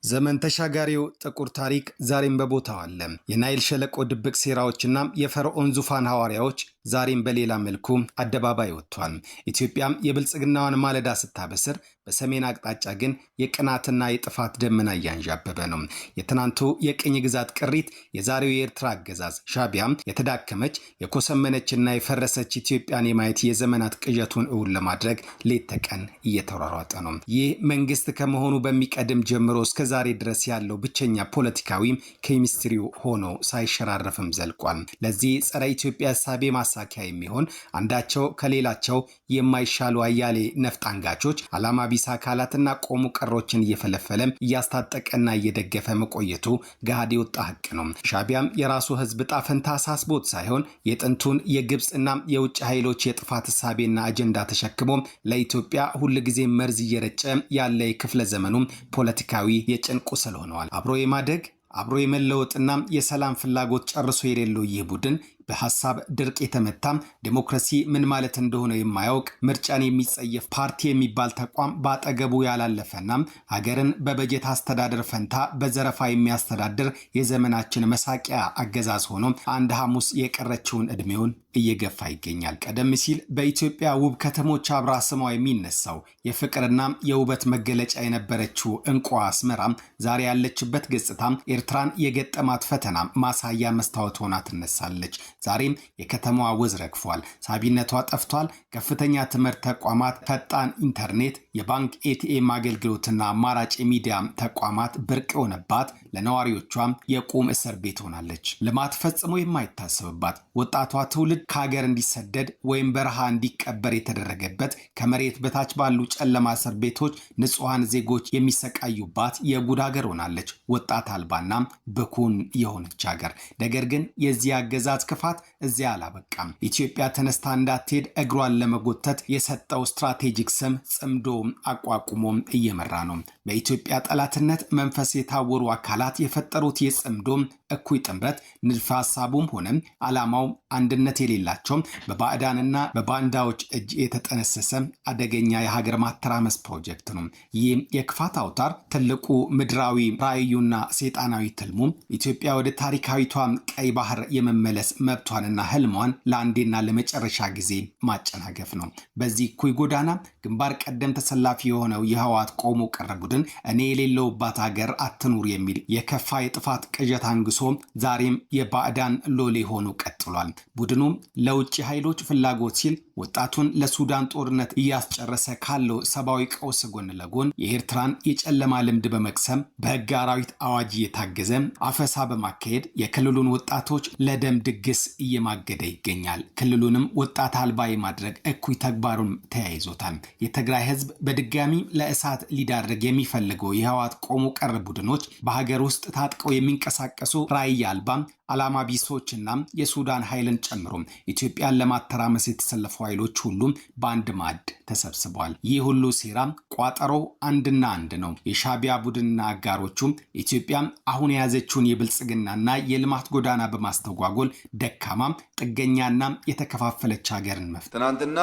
ዘመን ተሻጋሪው ጥቁር ታሪክ ዛሬም በቦታው አለ። የናይል ሸለቆ ድብቅ ሴራዎችና የፈርዖን ዙፋን ሐዋርያዎች ዛሬም በሌላ መልኩ አደባባይ ወጥቷል። ኢትዮጵያም የብልጽግናዋን ማለዳ ስታበስር፣ በሰሜን አቅጣጫ ግን የቅናትና የጥፋት ደመና እያንዣበበ ነው። የትናንቱ የቅኝ ግዛት ቅሪት የዛሬው የኤርትራ አገዛዝ ሻዕቢያም የተዳከመች የኮሰመነችና የፈረሰች ኢትዮጵያን የማየት የዘመናት ቅዠቱን እውን ለማድረግ ሌት ተቀን እየተሯሯጠ ነው። ይህ መንግስት ከመሆኑ በሚቀድም ጀምሮ እስከ ዛሬ ድረስ ያለው ብቸኛ ፖለቲካዊም ኬሚስትሪው ሆኖ ሳይሸራረፍም ዘልቋል። ለዚህ ጸረ ኢትዮጵያ ሐሳቤ ማሳኪያ የሚሆን አንዳቸው ከሌላቸው የማይሻሉ አያሌ ነፍጥ አንጋቾች ዓላማ ቢስ አካላትና ቆሙ ቀሮችን እየፈለፈለም እያስታጠቀና እየደገፈ መቆየቱ ገሃድ የወጣ ሐቅ ነው። ሻዕቢያም የራሱ ህዝብ ጣፈንታ አሳስቦት ሳይሆን የጥንቱን የግብጽና የውጭ ኃይሎች የጥፋት ሐሳቤና አጀንዳ ተሸክሞ ለኢትዮጵያ ሁልጊዜ መርዝ እየረጨ ያለ የክፍለ ዘመኑም ፖለቲካዊ የጭንቁ ስለሆነዋል። አብሮ የማደግ አብሮ የመለወጥና የሰላም ፍላጎት ጨርሶ የሌለው ይህ ቡድን በሐሳብ ድርቅ የተመታም ዲሞክራሲ ምን ማለት እንደሆነ የማያውቅ ምርጫን የሚጸየፍ ፓርቲ የሚባል ተቋም ባጠገቡ ያላለፈና ሀገርን በበጀት አስተዳደር ፈንታ በዘረፋ የሚያስተዳድር የዘመናችን መሳቂያ አገዛዝ ሆኖ አንድ ሐሙስ የቀረችውን እድሜውን እየገፋ ይገኛል። ቀደም ሲል በኢትዮጵያ ውብ ከተሞች አብራ ስሟ የሚነሳው የፍቅርና የውበት መገለጫ የነበረችው እንቋ አስመራም ዛሬ ያለችበት ገጽታ ኤርትራን የገጠማት ፈተና ማሳያ መስታወት ሆና ትነሳለች። ዛሬም የከተማዋ ወዝ ረግፏል። ሳቢነቷ ጠፍቷል። ከፍተኛ ትምህርት ተቋማት፣ ፈጣን ኢንተርኔት፣ የባንክ ኤቲኤም አገልግሎትና አማራጭ የሚዲያ ተቋማት ብርቅ ሆነባት። ለነዋሪዎቿም የቁም እስር ቤት ሆናለች። ልማት ፈጽሞ የማይታሰብባት፣ ወጣቷ ትውልድ ከሀገር እንዲሰደድ ወይም በረሃ እንዲቀበር የተደረገበት፣ ከመሬት በታች ባሉ ጨለማ እስር ቤቶች ንጹሃን ዜጎች የሚሰቃዩባት የጉድ ሀገር ሆናለች። ወጣት አልባና ብኩን የሆነች ሀገር። ነገር ግን የዚህ አገዛዝ ክፋት እዚያ አላበቃም። ኢትዮጵያ ተነስታ እንዳትሄድ እግሯን ለመጎተት የሰጠው ስትራቴጂክ ስም ጽምዶ አቋቁሞም እየመራ ነው። በኢትዮጵያ ጠላትነት መንፈስ የታወሩ አካላት የፈጠሩት የጽምዶ እኩይ ጥምረት ንድፈ ሐሳቡም ሆነ ዓላማው አንድነት የሌላቸው በባዕዳንና በባንዳዎች እጅ የተጠነሰሰ አደገኛ የሀገር ማተራመስ ፕሮጀክት ነው። ይህ የክፋት አውታር ትልቁ ምድራዊ ራዕዩና ሰይጣናዊ ትልሙ ኢትዮጵያ ወደ ታሪካዊቷ ቀይ ባህር የመመለስ መብቷንና ህልሟን ለአንዴና ለመጨረሻ ጊዜ ማጨናገፍ ነው። በዚህ እኩይ ጎዳና ግንባር ቀደም ተሰላፊ የሆነው የህወሓት ቆሞ ቀረ ቡድን እኔ የሌለውባት ሀገር አትኑር የሚል የከፋ የጥፋት ቅዠት አንግሶ ዛሬም የባዕዳን ሎሌ ሆኖ ቀጥሏል። ቡድኑ ለውጭ ኃይሎች ፍላጎት ሲል ወጣቱን ለሱዳን ጦርነት እያስጨረሰ ካለው ሰብአዊ ቀውስ ጎን ለጎን የኤርትራን የጨለማ ልምድ በመቅሰም በህግ አራዊት አዋጅ እየታገዘ አፈሳ በማካሄድ የክልሉን ወጣቶች ለደም ድግስ እየማገደ ይገኛል። ክልሉንም ወጣት አልባ የማድረግ እኩይ ተግባሩን ተያይዞታል። የትግራይ ህዝብ በድጋሚ ለእሳት ሊዳርግ የሚፈልገው የህወሓት ቆሞ ቀር ቡድኖች በሀገር ውስጥ ታጥቀው የሚንቀሳቀሱ ራዕይ አልባ ዓላማ ቢሶችና የሱዳን ኃይልን ጨምሮ ኢትዮጵያን ለማተራመስ የተሰለፉ ኃይሎች ሁሉም በአንድ ማዕድ ተሰብስበዋል። ይህ ሁሉ ሴራ ቋጠሮ አንድና አንድ ነው። የሻዕቢያ ቡድንና አጋሮቹ ኢትዮጵያ አሁን የያዘችውን የብልጽግናና የልማት ጎዳና በማስተጓጎል ደካማ ጥገኛና የተከፋፈለች ሀገርን መፍጠር። ትናንትና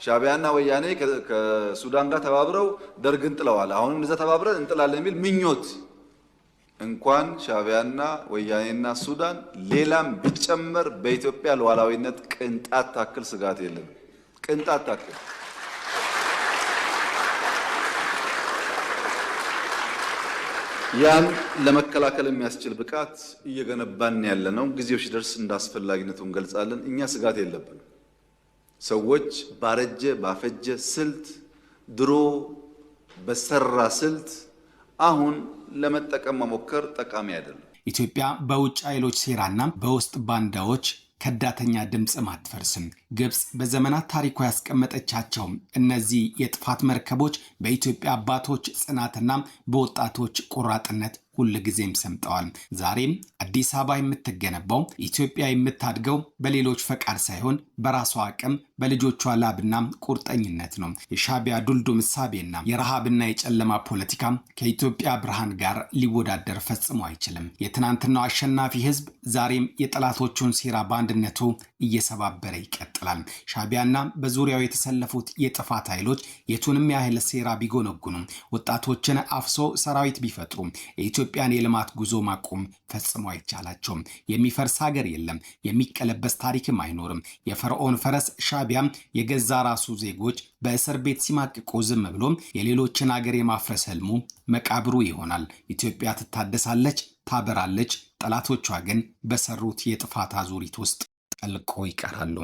ሻዕቢያና ወያኔ ከሱዳን ጋር ተባብረው ደርግን ጥለዋል። አሁንም እንደዛ ተባብረን እንጥላለን የሚል ምኞት እንኳን ሻዕቢያና ወያኔና ሱዳን ሌላም ቢጨመር በኢትዮጵያ ሉዓላዊነት ቅንጣት ታክል ስጋት የለም። ቅንጣት ታክል ያን ለመከላከል የሚያስችል ብቃት እየገነባን ያለነው ጊዜው ሲደርስ እንዳስፈላጊነቱ እንገልጻለን። እኛ ስጋት የለብንም። ሰዎች ባረጀ ባፈጀ ስልት ድሮ በሰራ ስልት አሁን ለመጠቀም መሞከር ጠቃሚ አይደለም። ኢትዮጵያ በውጭ ኃይሎች ሴራና በውስጥ ባንዳዎች ከዳተኛ ድምጽ ማትፈርስም። ግብጽ በዘመናት ታሪኳ ያስቀመጠቻቸው እነዚህ የጥፋት መርከቦች በኢትዮጵያ አባቶች ጽናትና በወጣቶች ቆራጥነት ሁልጊዜም ሰምጠዋል። ዛሬም አዲስ አበባ የምትገነባው ኢትዮጵያ የምታድገው በሌሎች ፈቃድ ሳይሆን በራሷ አቅም በልጆቿ ላብና ቁርጠኝነት ነው። የሻዕቢያ ዱልዱም እሳቤና የረሃብና የጨለማ ፖለቲካ ከኢትዮጵያ ብርሃን ጋር ሊወዳደር ፈጽሞ አይችልም። የትናንትናው አሸናፊ ህዝብ ዛሬም የጠላቶቹን ሴራ በአንድነቱ እየሰባበረ ይቀጥላል። ሻዕቢያና በዙሪያው የተሰለፉት የጥፋት ኃይሎች የቱንም ያህል ሴራ ቢጎነጉኑም ወጣቶችን አፍሶ ሰራዊት ቢፈጥሩም የኢትዮጵያን የልማት ጉዞ ማቆም ፈጽሞ አይቻላቸውም። የሚፈርስ ሀገር የለም፣ የሚቀለበስ ታሪክም አይኖርም። የፈርዖን ፈረስ ሻዕቢያም የገዛ ራሱ ዜጎች በእስር ቤት ሲማቅቁ ዝም ብሎም የሌሎችን ሀገር የማፍረስ ህልሙ መቃብሩ ይሆናል። ኢትዮጵያ ትታደሳለች፣ ታበራለች። ጠላቶቿ ግን በሰሩት የጥፋት አዙሪት ውስጥ ጠልቆ ይቀራሉ።